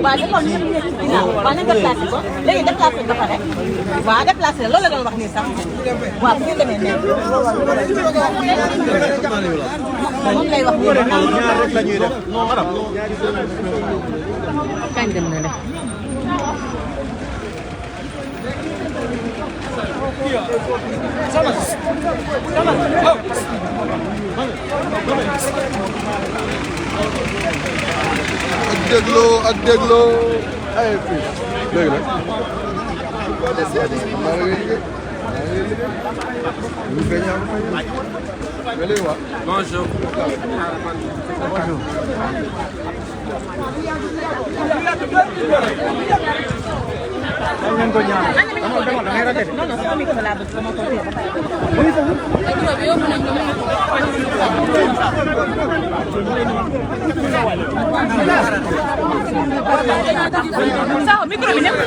waaw defoon nañu ko ci ginnaaw waaw nañu déplacé ko léegi déplacé ba pare waaw déplacé loolu la doon wax nii sax waaw bu ñu demee nee moom lay wax nii ñaar rek la ñuy def non madame kañ dem na def ak dégloo ay fii léegi nag Bonjour. Bonjour. non non sama micro laa bëgg sama ko téye ba pare micro bi nekk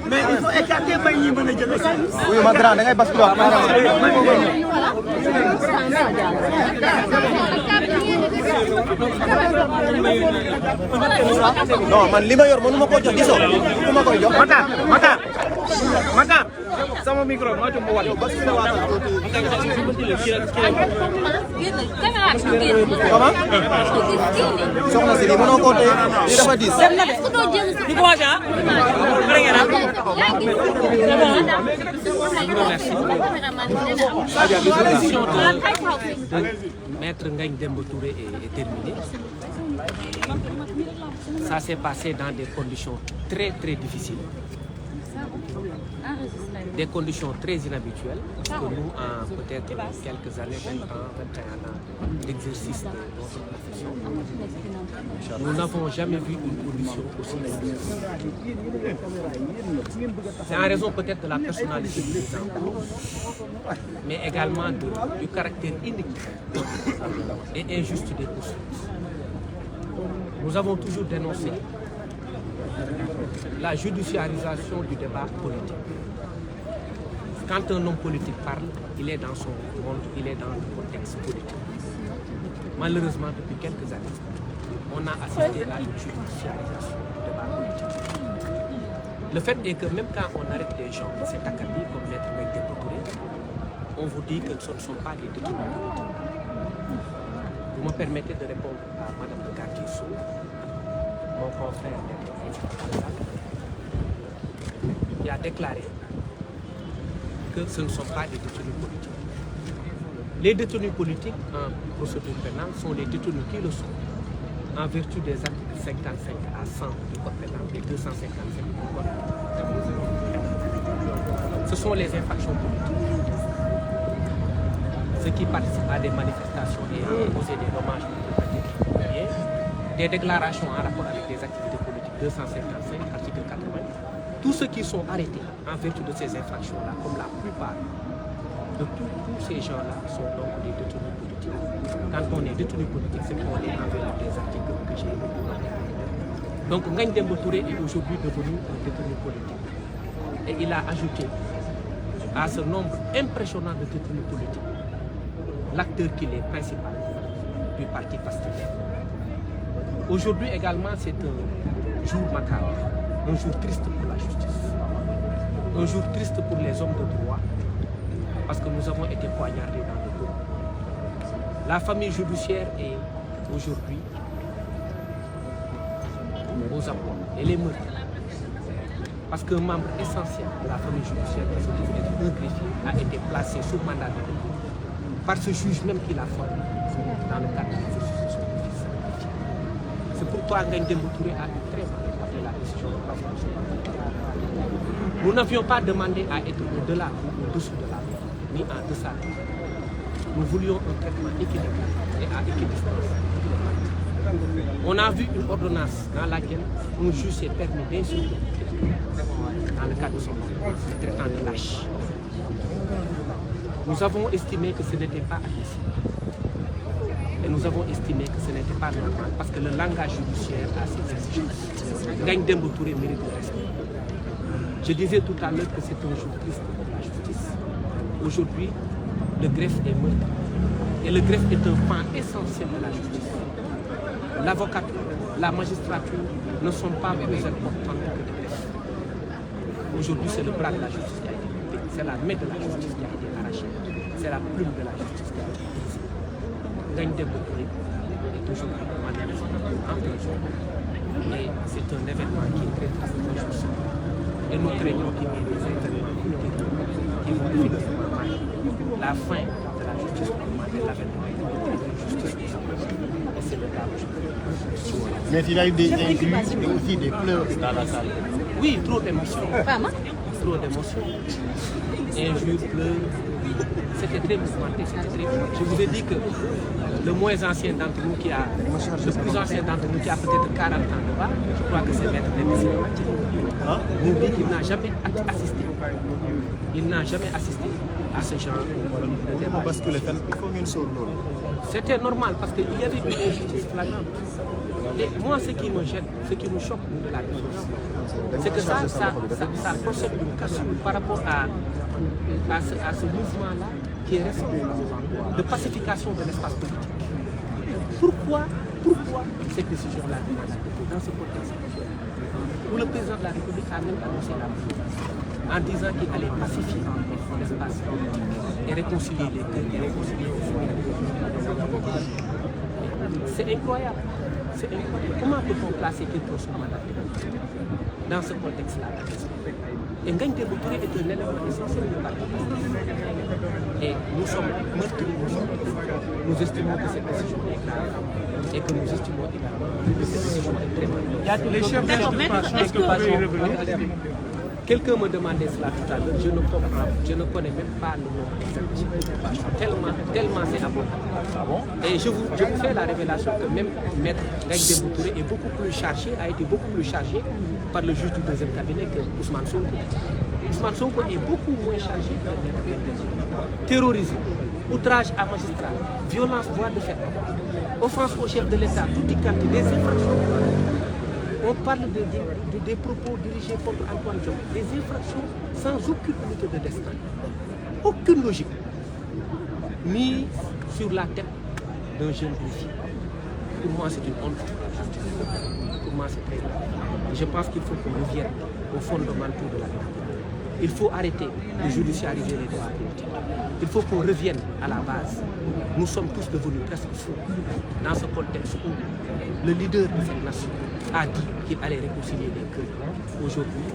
mais il faut écarter bay ñi mën a jël oui ma grand da ngay basculer non man li ma yor mënu ma ko jox gisoo ku ma koy jox Matar sama micro ma tu mu wat comment soxna si lii mënoo koo téye lii dafa diis Maître Ngagne Demba Touré est terminée. Ça s'est passé dans des conditions très difficiles. Des conditions très inhabituelles, parce que nous, en peut-être quelques années, 20 ans, 21 ans d'exercice de notre profession, nous n'avons jamais vu une condition aussi difficile. C'est en raison peut-être de la personnalité du président, mais également du caractère inique et injuste des poursuites. Nous avons toujours dénoncé la judiciarisation du débat politique. Quand un homme politique parle, il est dans son monde, il est dans le contexte politique. Malheureusement, depuis quelques années, on a assisté à une judiciarisation du débat politique. Le fait est que même quand on arrête des gens, c'est académique comme Maître Ngagne Demba Touré, on vous dit que ce ne sont pas des détenus politiques. Vous me permettez de répondre à Madame le garde des Sceaux, mon confrère qui a déclaré que ce ne sont pas des détenus politiques. Les détenus politiques en procédure pénale sont les détenus qui le sont en vertu des articles 55 à 100 du code pénal et 255 du code pénal. Ce sont les infractions politiques. Ceux qui participent à des manifestations et à causer des dommages politiques, des déclarations en rapport avec des activités politiques 255, article 80. Tous ceux qui sont arrêtés en vertu de ces infractions-là, comme la plupart de tous ces gens-là, sont donc des détenus politiques. Quand on est détenu politique, c'est qu'on est en vertu des articles que j'ai évoqués. Donc Ngagne Demba Touré est aujourd'hui devenu un détenu politique. Et il a ajouté à ce nombre impressionnant de détenus politiques l'acteur qu'il est principal du parti Pastef. Aujourd'hui également, c'est un jour macabre. Un jour triste pour la justice, un jour triste pour les hommes de droit, parce que nous avons été poignardés dans le dos. La famille judiciaire est aujourd'hui aux abois, elle est meurtrie. Parce qu'un membre essentiel de la famille judiciaire, qui se trouve être un greffier, a été placé sous mandat de dépôt par ce juge même qui l'a formé dans le cadre de l'exercice de son office. C'est pourquoi Ngagne Demba Touré a eu très mal après la décision de la France. Nous n'avions pas demandé à être au-delà ou au-dessous de la loi, ni en deçà de la loi. Nous voulions un traitement équilibré et à équidistance. On a vu une ordonnance dans laquelle un juge s'est permis d'insulter dans le cadre de son mandat, le traitant de lâche. Nous avons estimé que ce n'était pas admissible. Et nous avons estimé que ce n'était pas normal parce que le langage judiciaire a ses exigences. Ngagne Demba Touré mérite le respect. Je disais tout à l'heure que c'est un jour triste pour la justice. Aujourd'hui, le greffe est meurtri. Et le greffe est un pan essentiel de la justice. L'avocature, la magistrature ne sont pas plus importantes que le greffe. Aujourd'hui, c'est le bras de la justice qui a été coupé. C'est la main de la justice qui a été arrachée. C'est la plume de la justice qui a été brisée. Ngagne Demba Touré est toujours en prison. Et c'est un événement qui est très triste. Et nous craignons qu'il y ait des événements qui vont effectivement marquer la fin de la justice et l'avènement de la justice. Et c'est le cas aujourd'hui. Mais il y a eu des injures et aussi des pleurs dans la salle. Oui, trop d'émotions. Trop d'émotions. Injures, pleurs. C'était très mouvementé, c'était très fort. Je vous ai dit que le moins ancien d'entre nous qui a, le plus ancien d'entre nous qui a peut-être 40 ans de bas, je crois que c'est Maître Denis nous dit qu'il n'a jamais assisté. Il n'a jamais assisté à ce genre de débat. Parce que il faut une chose. C'était normal parce qu'il y avait une injustice flagrante. Et moi, ce qui me gêne, ce qui nous choque de la défense, c'est que ça procède d'une cassure par rapport à ce mouvement-là qui est resté de pacification de l'espace politique. Pourquoi cette décision-là dans ce contexte où le président de la République a même annoncé la mort en disant qu'il allait pacifier l'espace politique et réconcilier les cœurs et réconcilier les familles. C'est incroyable. C'est incroyable. Comment peut-on placer quelqu'un sur mandat dans ce contexte-là? Et Ngagne Demba Touré est un élément essentiel du parti. Et nous sommes meurtris, nous estimons que cette décision est grave et que nous estimons également que cette décision est très grave. Les chefs d'explication. Quelqu'un me demandait cela tout à l'heure, je ne comprends, je ne connais même pas le nom exact. Tellement c'est important. Et je vous fais la révélation que même Maître Ngagne Demba Touré est beaucoup plus chargé, a été beaucoup plus chargé par le juge du deuxième cabinet que Ousmane Sonko. Ousmane Sonko est beaucoup moins chargé que Maître Ngagne Demba Touré. Terrorisme, outrage à magistrat, violence, voie de fait, offense au chef de l'État, tout y quantité, des infractions. On parle des propos dirigés contre Antoine Diome, des infractions sans aucune unité de destin, aucune logique, mis sur la tête d'un jeune policier. Pour moi, c'est une honte. Pour moi, c'est très grave. Je pense qu'il faut qu'on revienne aux fondamentaux de la République. Il faut arrêter de judiciariser les débats politiques. Il faut qu'on revienne à la base. Nous sommes tous devenus presque fous dans ce contexte où le leader de cette nation a dit qu'il allait réconcilier les cœurs. Aujourd'hui,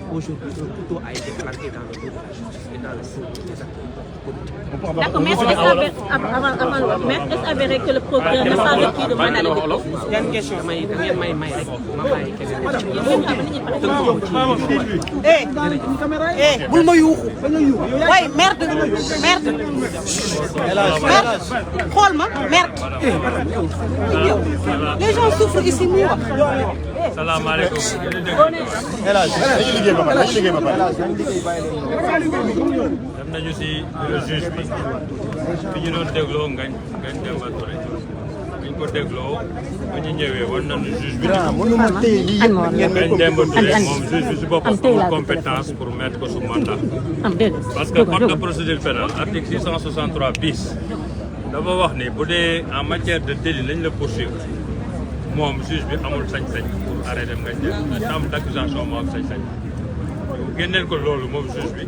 un couteau a été planté dans le dos de la justice et dans le dos des acteurs politiques. D'accord, mais est-ce avéré que le procureur n'a pas requis de mandat de dépôt? Il y a une question, bul ma yuuxu. waaye merde. xool ma merde. les gens souffrent ici muy wax. salaamaaleykum. El Hadj dañuy liggéey ba pare. dem nañu si le juge bi fi ñu doon dégloo Ngagne Demba Touré bi ñu ko dégloo ba ñu ñëwee war nañu juge bi. mënuma téye lii yëpp Ngagne Demba Touré moom juge bi si boppam amul compétence pour mettre ko sous mandat. parce que code de procédure pénale article 663 bis dafa wax ni bu dee en matière de délit lañ la poursuivre moom juge bi amul sañ-sañ pour arrêter Ngagne Demba chambre d'accusation moo am sañ-sañ. génneel ko loolu moom juge bi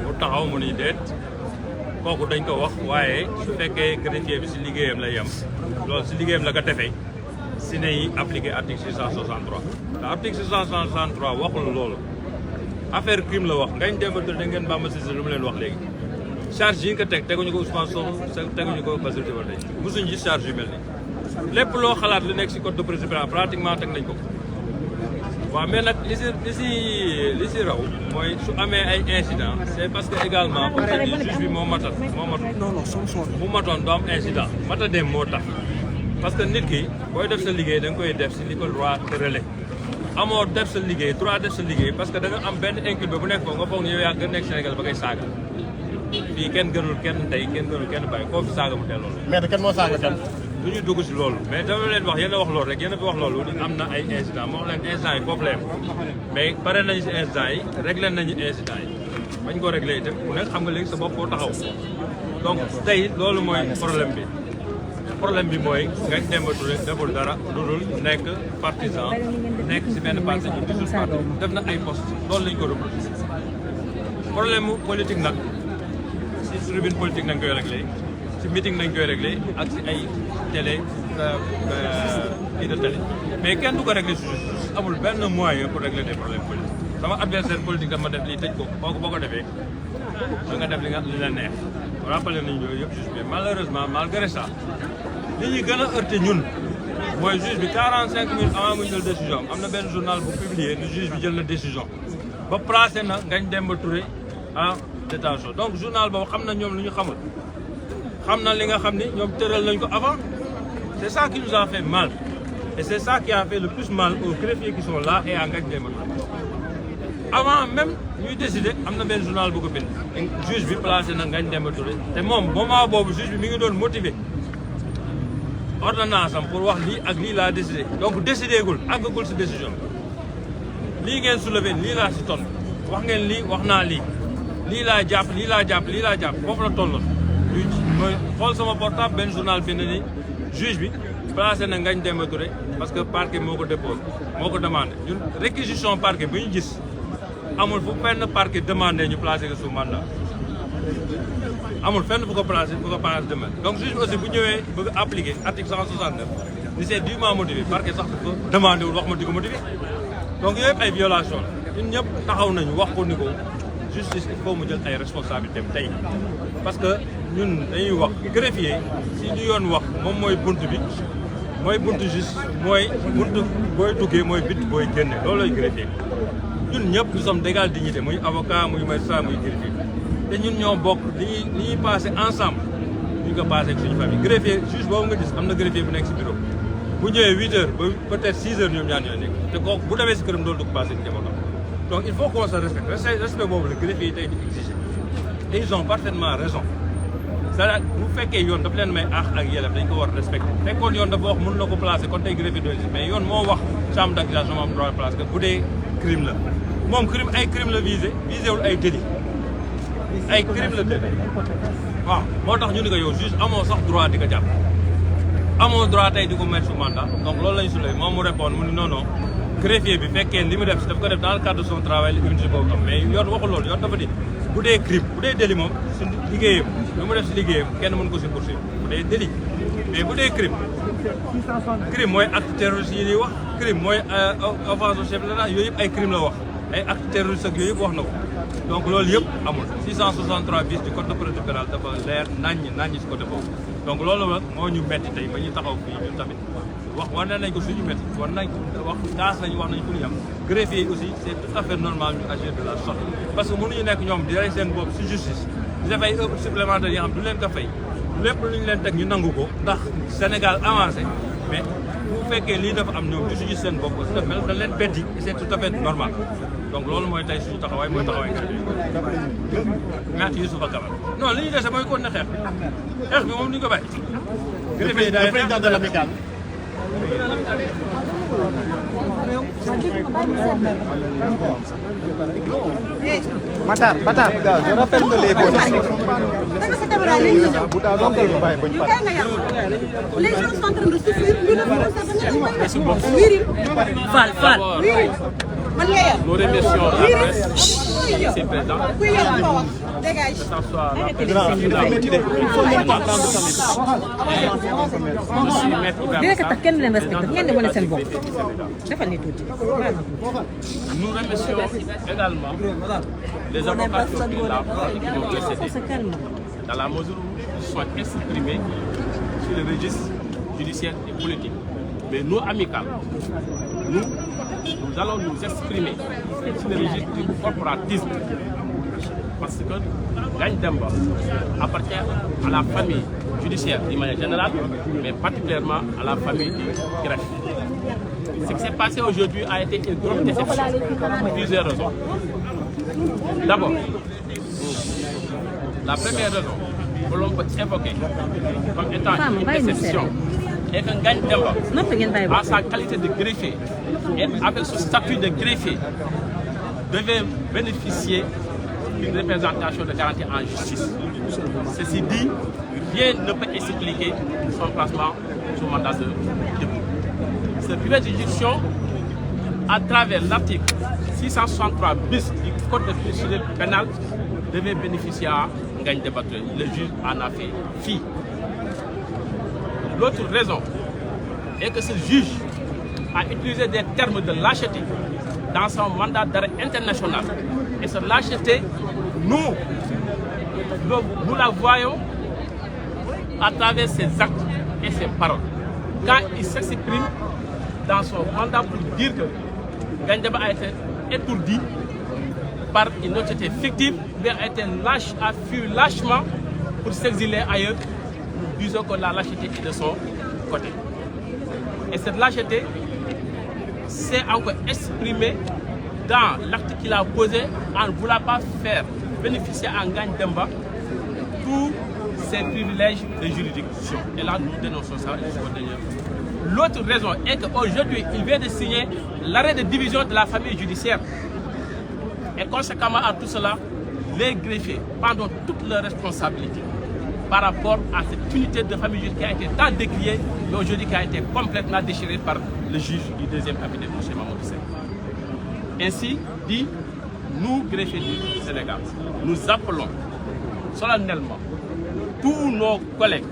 mu taxaw mu ni deet kooku dañ ko wax waaye su fekkee greffier bi si liggéeyam la yem loolu si liggéeyam la ko defee si nay appliqué article 663 te article 663 waxul loolu affaire crime la wax Ngagne Demba Touré da ngeen Bamba Cissé lu mu leen wax léegi charge yi nga ko teg teguñu ko Ousmane Sonko teguñu ko Bassirou Diomaye Faye mosuñ gis charge yu mel ni lépp loo xalaat lu nekk si code de procédure pénale pratiquement teg nañ ko waaw mais nag li si raw mooy su amee ay incident c'est parce que également comme ça juge bi moo matoon du am incident mata dem moo tax parce que nit ki booy def sa liggéey da nga koy def si li ko droit tërale amoo def sa liggéey droit def sa liggéey parce que da nga am benn inculpé bu nekk foofu nga foog ne yow yaa gën nekk Sénégal ba koy saaga fii kenn gënul kenn tey kenn gënul kenn bàyyi koo fi saaga mu teel loolu. mais kenn moo saaga kenn. du ñu dugg si loolu mais dama leen wax yéen a wax loolu rek yéen a fi wax loolu am na ay incidents moo wax leen incidents yi foofu la yem mais pare nañu si incidents yi réglé nañu incidents yi bañ ko réglé itam ku nekk xam nga léegi sa bopp foo taxaw donc tey loolu mooy problème bi mooy Ngagne Demba Touré deful dara lu dul nekk partisan nekk si benn parti bu gisul parti def na ay poste loolu lañ ko reproché problème mu politique nag si tribune politique nañ koy réglé si meeting nañ koy réglé ak si ay télé i de télé mais kenn du ko réglé si justice amul benn moyen pour régler des problèmes politiques sama adversaire politique dama def lii tëj ko boo ko defee da nga def li la neex rappelé nañu yooyu yëpp juge bi malheureusement malgré ça li ñuy gën a heurté ñun mooy juge bi 45 minutes avant muy jël décision am na benn journal bu publié ni juge bi jël na décision ba placé na Ngagne Demba Touré en détention donc journal boobu xam na ñoom lu ñu xamul xam na li nga xam ni ñoom tëral nañ ko avant c'est ça qui nous a fait mal et c'est ça qui a fait le plus mal aux greffiers qui sont là et à Ngagne Demba Touré avant même ñuy décider am na benn journal bu ko bind juge bi placé na Ngagne Demba Touré te moom moment boobu juge bi mi ngi doon motiver ordonnance am pour wax lii ak lii laa décidé donc décidé gul àggagul si décision lii ngeen soulevé lii laa si toll wax ngeen lii wax naa lii laa jàpp lii laa jàpp foofu la tolloon mooy xool sama portable benn journal bind ni juge bi placé na Ngagne Demba Touré parce que parquet moo ko déposé moo ko demandé ñun réquisition parquet bu ñu gis amul fu fenn parquet demandé ñu placé ko sous mandat amul fenn fu ko placé demandé donc juge bi aussi bu ñëwee bëgg appliquer article 169 ni c'est dûment motivé parquet sax ko demandé wul wax ma di ko motivé donc yooyu yëpp ay violation la ñun ñëpp taxaw nañu wax ko ni ko justice il faut mu jël ay responsabilités tey parce que ñun dañuy wax greffier si ñu yoon wax moom mooy bunt bi mooy buntu juste mooy buntu booy duggee mooy bit booy génne loolu lay greffier ñun ñëpp nous sommes d'égale dignité muy avocat muy magistrat muy greffier te ñun ñoo bokk li ñuy passé ensemble ñu ko passé ak suñu famille greffier juge boobu nga gis am na greffier bu nekk si bureau bu ñëwee 8 heures ba peut-être 6 heures ñoom ñaar ñooy nekk te kooku bu demee si këram loolu du ko passé ak njabootam donc il faut qu'on se respecte respect boobu la greffier yi tey di exiger et ils ont parfaitement raison c'est-à-dire bu fekkee yoon daf leen may ak yelleef dañ ko war respecter fekkoon yoon dafa wax mën na ko placer kon tey greffier doy mais yoon moo wax chambre d'accusation moo am droit place que bu dee crime la moom crime ay crime la visé wul ay délit ay crime la délit waaw moo tax ñu ni ko yow juge amoo sax droit di ko jàpp amoo droit tey di ko mettre sous mandat donc loolu lañu suley moom mu répondre mu ni non non greffier bi fekkee li mu def daf ko def dans le cadre de son travail la unité boobu am mais yoon waxul loolu yoon dafa di bu dee crime bu dee délit moom si liggéeyam lu mu def si liggéeyam kenn mën ko si poursuivre bu dee délit mais bu dee crime mooy acte terroriste yi ñuy wax crime mooy offense au chef de l'État yooyu yëpp ay crime la wax ay acte terroriste ak yooyu yëpp wax na ko donc loolu yëpp amul 663 bis du code de procédure pénale dafa leer naññ si côté boobu donc loolu nag moo ñu metti tey ba ñu taxaw fii ñun tamit wax nañ ko suñu métti war nañ wax daas nañu wax nañ fu ñu yam greffier yi aussi c'est tout à fait normal ñu agir de la sorte parce que mënuñu nekk ñoom di rey seen bopp si justice di def ay heures supplémentaires yoo xam du leen ko fay lépp lu ñu leen teg ñu nangu ko ndax Sénégal avancé mais bu fekkee lii dafa am ñoom du si gis seen bopp aussi dafa mel dañ leen beddi et c'est tout à fait normal donc loolu mooy tey suñu taxawaay mooy taxawaay greffier merci Youssoufa Camara non li ñu dese mooy kon ne xeex bi moom ni ñu ko bàyyi greffier yi daal président de l'amicale Matar, je rappelle que les policiers. Les gens sont en train de souffrir. Merci beaucoup. Fall. Nous remercions la presse, ses présents. Dégage. Nous remercions également les avocats qui ont pris la parole et qui nous précédé dans la mesure où ils sont exprimés sur le registre judiciaire et politique. Mais nous, amicales, nous allons nous exprimer sur le registre du corporatisme. parce que Ngagne Demba appartient à la famille judiciaire d'une manière générale, mais particulièrement à la famille du greffe. Ce qui s'est passé aujourd'hui a été une grande déception pour plusieurs raisons. D'abord, la première raison que l'on peut évoquer comme étant une déception est que Ngagne Demba, à sa qualité de greffier et avec son statut de greffier, devait bénéficier d'une représentation de garantie en justice. Ceci dit, rien ne peut expliquer son placement sous mandat de dépôt. Ce privé de juridiction, à travers l'article 663 bis du Code de procédure pénale, devait bénéficier à Ngagne Demba. Le juge en a fait fi. L'autre raison est que ce juge a utilisé des termes de lâcheté dans son mandat d'arrêt international. Et cette lâcheté, nous la voyons à travers ses actes et ses paroles. Quand il s'exprime dans son mandat pour dire que Ngagne Demba a été étourdi par une autorité fictive, mais a été a fui lâchement pour s'exiler ailleurs, disons que la lâcheté est de son côté. Et cette lâcheté s'est encore exprimée dans l'acte qu'il a posé en ne voulant pas faire bénéficier à Ngagne Demba tous ses privilèges de juridiction. Et là, nous dénonçons ça. L'autre raison est qu'aujourd'hui, il vient de signer l'arrêt de division de la famille judiciaire. Et conséquemment à tout cela, les greffiers prendront toutes leurs responsabilités par rapport à cette unité de famille judiciaire qui a été tant décriée, mais aujourd'hui qui a été complètement déchirée par le juge du deuxième cabinet, M. Mamadou Seck. Ainsi dit, nous, greffiers du Sénégal, nous appelons solennellement tous nos collègues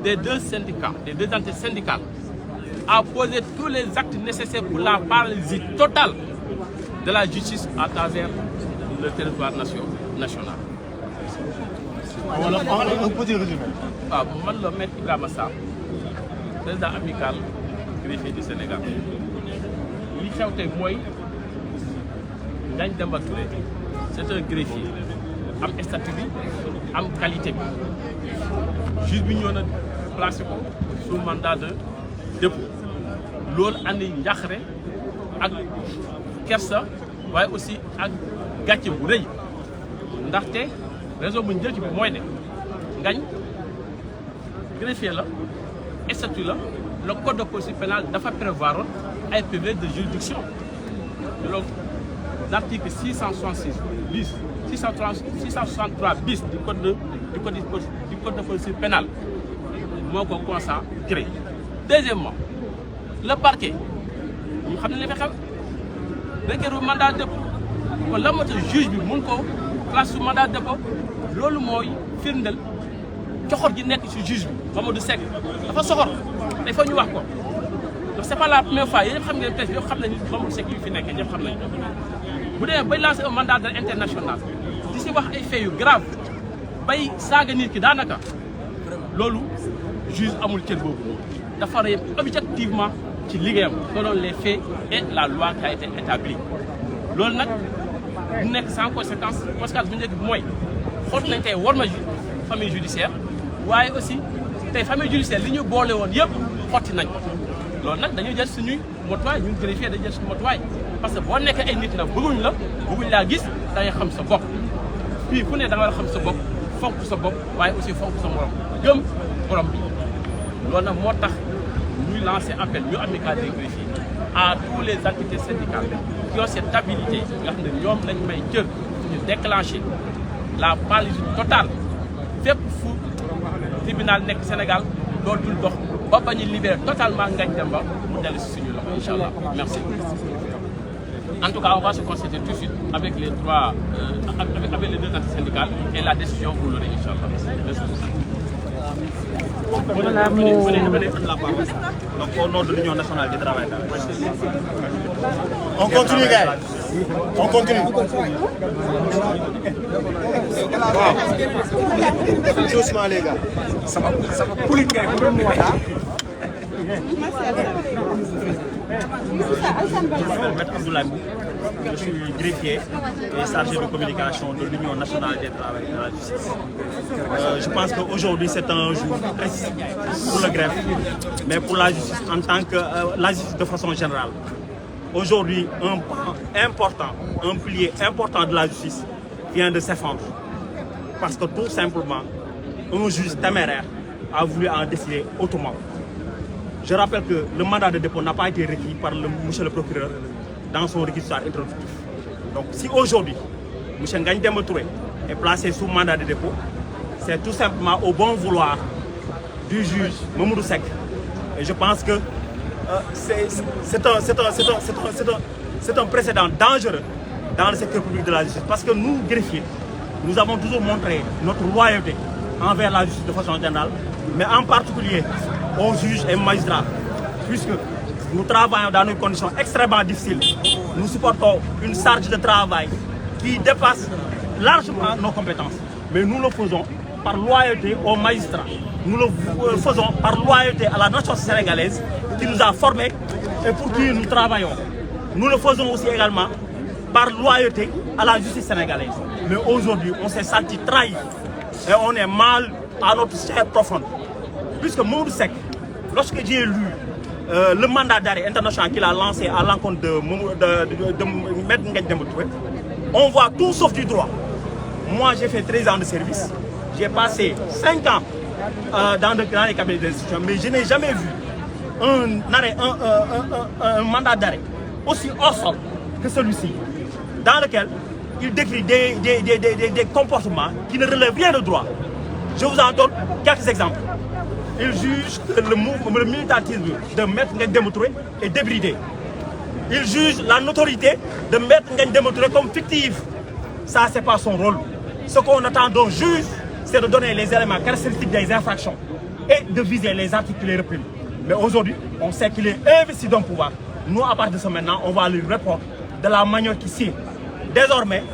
des deux syndicats, des deux entités syndicales, à poser tous les actes nécessaires pour la paralysie totale de la justice à travers le territoire national. Un petit résumé. Man le maître Ibrahima Sarr, président amical greffier du Sénégal. li xew tey mooy Ngagne Demba Touré c'est un greffier am statut bi am qualité bi juge bi ñëw na placé ko sous mandat de dépôt loolu andi njaxare ak kersa waaye aussi ak gàcce bu rëy ndaxte raison bu njëkk bi mooy ne Ngagne greffier la statut la le code de procédure pénale dafa prévoir ay privilèges de juridiction. Donc l'article 666 bis 663 bis du code de procédure pénale moo ko consacré. Deuxièmement, le parquet ñu xam ne li fi xew requérir mandat de dépôt kon la moo tax juge bi mun ko classe sous mandat de dépôt loolu mooy firndeel coxor ji nekk ci juge bi Mamadou Seck dafa soxor il faut ñu wax ko donc c'est pas la première fois yéen xam ngeen presse bi xam nañu Mamadou Seck yi fi nekk ñëpp xam nañu bu demee bay lancer un mandat d'arrêt international di si wax ay faits yu grave bay saaga nit ki daanaka loolu juge amul cër boobu dafa rey objectivement ci liggéeyam selon les faits et la loi qui a été établie loolu nag du nekk sans conséquence bu njëkk bi mooy xoot nañ tey war ma famille judiciaire waaye aussi tey famille judiciaire li ñu boole woon yëpp xotti nañ loolu nag dañuy jël suñuy motuwaay ñun greffier dañuy jël suñu motuwaay parce que boo nekkee ay nit nag bëgguñ laa gis da ngay xam sa bopp fii ku ne da nga war a xam sa bopp fonk sa bopp waaye aussi fonk sa morom gëm borom bi loolu nag moo tax ñuy lancer appel ñu amicale des greffiers à tous les entités syndicales qui ont cette habilité nga xam ne ñoom lañ may cër ñu déclencher la paralysie totale fépp fu tribunal nekk Sénégal dootul dox ba bañ a libérer totalement Ngagne Demba mu dellu si suñu loxo incha allah merci. En tout cas, on va se concerter tout de suite avec les trois, avec les deux entités syndicales et la décision vous l'aurez incha allah. Voilà, venez la parole. Donc au nom de l'Union nationale du travail. On continue, gars. On continue. Wow. Doucement, les gars. Ça va politique. Je m'appelle Maître Abdoulaye Mbou. je suis greffier et chargé de communication de l'Union nationale des travailleurs de la justice. Je pense qu'aujourd'hui c'est un jour triste pour le greffe, mais pour la justice en tant que la justice de façon générale. Aujourd'hui, un pan important, un pilier important de la justice vient de s'effondrer. Parce que tout simplement, un juge téméraire a voulu en décider autrement. Je rappelle que le mandat de dépôt n'a pas été requis par monsieur le procureur dans son réquisitoire introductif. Donc si aujourd'hui, M. Ngagne Demba Touré est placé sous mandat de dépôt, c'est tout simplement au bon vouloir du juge Mamadou Seck. Et je pense que c'est un précédent dangereux dans le secteur public de la justice. Parce que nous, greffiers, nous avons toujours montré notre loyauté envers la justice de façon générale, mais en particulier aux juges et magistrats, puisque nous travaillons dans des conditions extrêmement difficiles. Nous supportons une charge de travail qui dépasse largement nos compétences. Mais nous le faisons par loyauté aux magistrats. Nous le faisons par loyauté à la nation sénégalaise qui nous a formés et pour qui nous travaillons. Nous le faisons aussi également par loyauté à la justice sénégalaise. Mais aujourd'hui, on s'est senti trahi et on est mal à notre chair profonde. Puisque Mamadou Seck, lorsque j'ai lu le mandat d'arrêt international qu'il a lancé à l'encontre de Maître Ngagne Demba Touré, on voit tout sauf du droit. Moi, j'ai fait 13 ans de service. J'ai passé 5 ans dans les cabinets d'institution, mais je n'ai jamais vu un mandat d'arrêt aussi hors sol que celui-ci, dans lequel il décrit des comportements qui ne relèvent rien de droit. Je vous en donne quelques exemples. Il juge que le militantisme de Maître Ngagne Demba Touré est débridé. Il juge la notoriété de Maître Ngagne Demba Touré comme fictive. Ça, c'est pas son rôle. Ce qu'on attend d'un juge, c'est de donner les éléments caractéristiques des infractions et de viser les articles qui les répriment. Mais aujourd'hui, on sait qu'il est investi d'un pouvoir. Nous, à partir de ce moment, on va lui répondre de la manière qui sied. Désormais,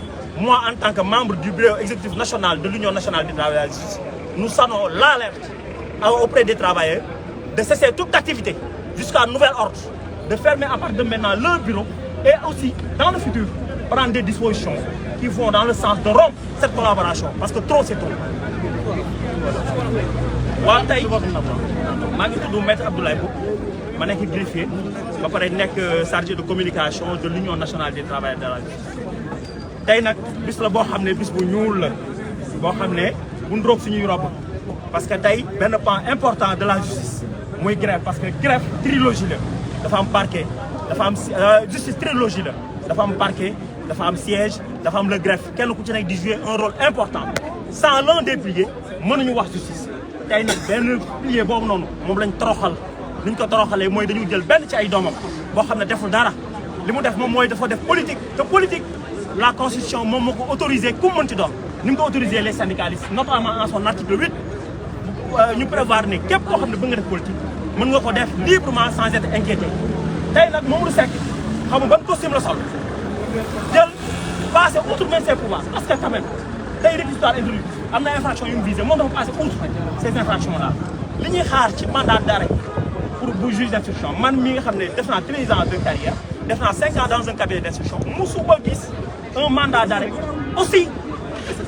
moi, en tant que membre du bureau exécutif national de l'Union nationale des travailleurs, nous sonnons l'alerte auprès des travailleurs de cesser toute activité jusqu'à nouvel ordre, de fermer à partir de maintenant leur bureau et aussi, dans le futur, prendre des dispositions qui vont dans le sens de rompre cette collaboration. Parce que trop, c'est trop. waaw tey maa ngi tudd Maître Abdoulaye Mboup ma nekk greffier ba pare nekk chargé de communication de l'Union nationale des travailleurs de la justice. Tey nag bis la boo xam ne bis bu ñuul la boo xam ne bu ndroog suñuy rob parce que tey benn pan important de la justice muy greffe parce que greffe trilogie la dafa am parquet dafa am justice trilogie la dafa am parquet dafa am siège dafa am le greffe kenn ku ci nekk di jouer un rôle important sans l'un des piliers mënuñu wax justice. Tey nag benn pilier boobu noonu moom lañ toroxal ni ñu ko toroxalee mooy dañu jël benn ci ay doomam boo xam ne deful dara li mu def moom mooy dafa def politique te politique la constitution moom moo ko autorisé ku mu mënti doon ni mu ko autorisé les syndicalistes notamment en son article 8 ñu prévoir ne képp koo xam ne bëgg nga def politique mën nga ko def librement sans être inquiété. Tey nag Mamadou Seck xam nga ban costume la sol jël passé outre même ses pouvoirs parce que quand même tey réquisitoire introductif am na infraction yu mu visé moom dafa passé outre ces infractions là li ñuy xaar ci mandat d'arrêt pour bu juge d'instruction man mi nga xam ne def naa 13 ans de carrière def naa 5 ans dans un cabinet d'instruction musuma gis un mandat d'arrêt aussi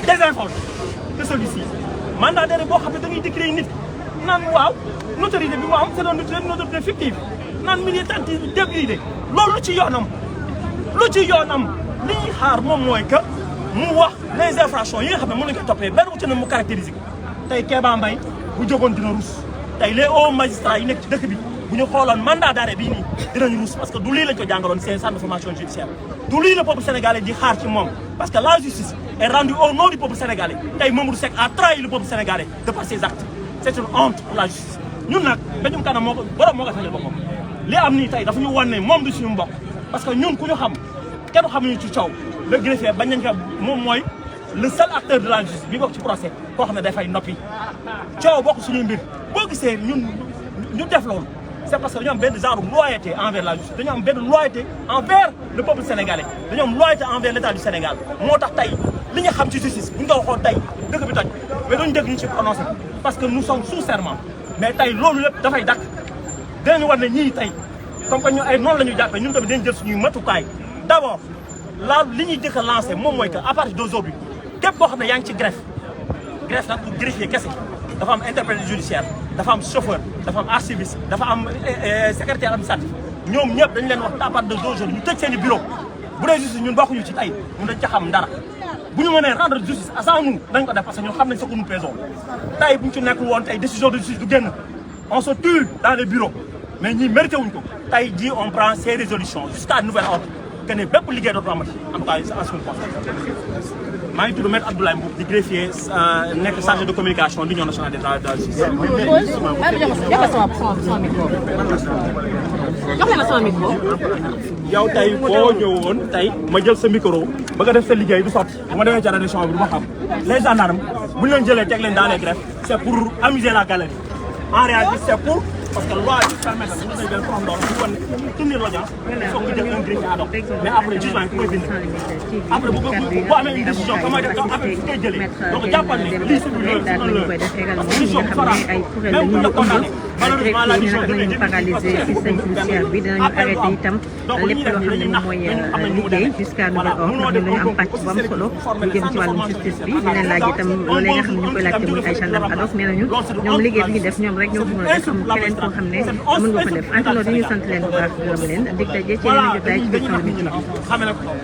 désinformé que celui-ci. Mandat d'arrêt boo xam ne da ngay décrire nit naan waaw notoriété bi mu am c'est une notoriété fictive naan militantisme débridé loolu lu ci yoonam li ñuy xaar moom mooy que mu wax les infractions yi nga xam ne mën nañu ko toppee benn bu ci ne mu caractérisé ko tey Kéba Mbaye bu jógoon dina rus tey les hauts magistrats yi nekk ci dëkk bi bu ñu xooloon mandat d'arrêt bii nii dinañu rus parce que du lii lañ ko jàngaloon seen centre de formation judiciaire du lii le peuple sénégalais di xaar ci moom parce que la justice est rendue au nom du peuple sénégalais tey Mamadou Seck a trahi le peuple sénégalais de par ses actes c'est une honte pour la justice ñun nag mbéjum kanam moo ko borom moo ko fajal boppam li am nii tey dafa ñu wan ne moom du suñu mbokk parce que ñun ku ñu xam kenn xamuñu ci coow le greffier bañ nañ ko moom mooy le seul acteur de la justice bi bokk ci procès koo xam ne dafay noppi coow bokk suñuy mbir boo gisee ñun ñu def loolu c'est parce que dañoo am benn genre loyauté envers la justice dañoo am benn loyauté envers le peuple sénégalais dañoo am loyauté envers l'état du Sénégal moo tax tey li ñu xam ci justice bu ñu ko waxoon tey dëkk bi toj mais duñu dégg ñu ci prononcé parce que nous sommes sous serment mais tey loolu lépp dafay dakk dinañu war ne ñii tey comme que ñu ay noonu la ñuy jàppee ñun tamit dañu jël suñuy matukaay d'abord la li ñuy jëkk a lancé moom mooy que à partir d'aujourd'hui képp koo xam ne yaa ngi ci greffe nag pour greffier kese dafa am interprète judiciaire dafa am chauffeur dafa am archiviste dafa am secrétaire administratif ñoom ñëpp dañu leen wax à partir d'aujourd'hui ñu tëj seen i bureau bu dee justice ñun bokkuñu ci tey ñun dañ ca xam dara bu ñu mënee rendre justice sans nous dañ ko def parce que ñun xam nañ ce que nous pesons tey bu ñu ci nekkul woon tey décision de justice du génn on se tue dans les bureaux mais ñii mérité wuñ ko tey jii on prend ces résolutions jusqu'à nouvel ordre que ne bépp liggéey dootu amati en tout cas en ce qui me concerne. maa ngi tudd Maître Abdoulaye Mboup di greffier nekk chargé de communication de l'Union nationale des travailleurs de la justice. yow tey boo ñëwoon tey ma jël sa micro ba nga def sa liggéey du sotti bu ma demee ci rédaction bi du ma xam les gendarmes bu ñu leen jëlee teg leen dans les greffes c'est pour amuser la galerie en réalité c'est pour parce que loi bi permettre na ñu jël pronom doon bu wan tenir l'audience il faut nga jël un greffier ad hoc mais après jugement bi koy bind après bu amee une décision comment dire après su koy jëlee donc jàppal ne lii c'est parce que décision bu fara même bu la condamné malheureusement la décision dinañu paralyser système judiciaire bi dinañu arrêté itam lépp loo xam ne moom mooy liggéey jusqu'à nouvel ordre dañu am pàcc bu am solo lu jëm ci wàllum justice bi dinañ laaj itam loolee nga xam ne ñu koy laajte muy ay gendarme ad hoc nee nañu ñoom liggéey bi ñu def ñoom rek ñoo ko mën a def amul keneen koo xam ne mën nga ko def antaloo di ñu sant leen bu baax gërëm leen dig daje ci yeneen jotaay ci biir Sans Limites TV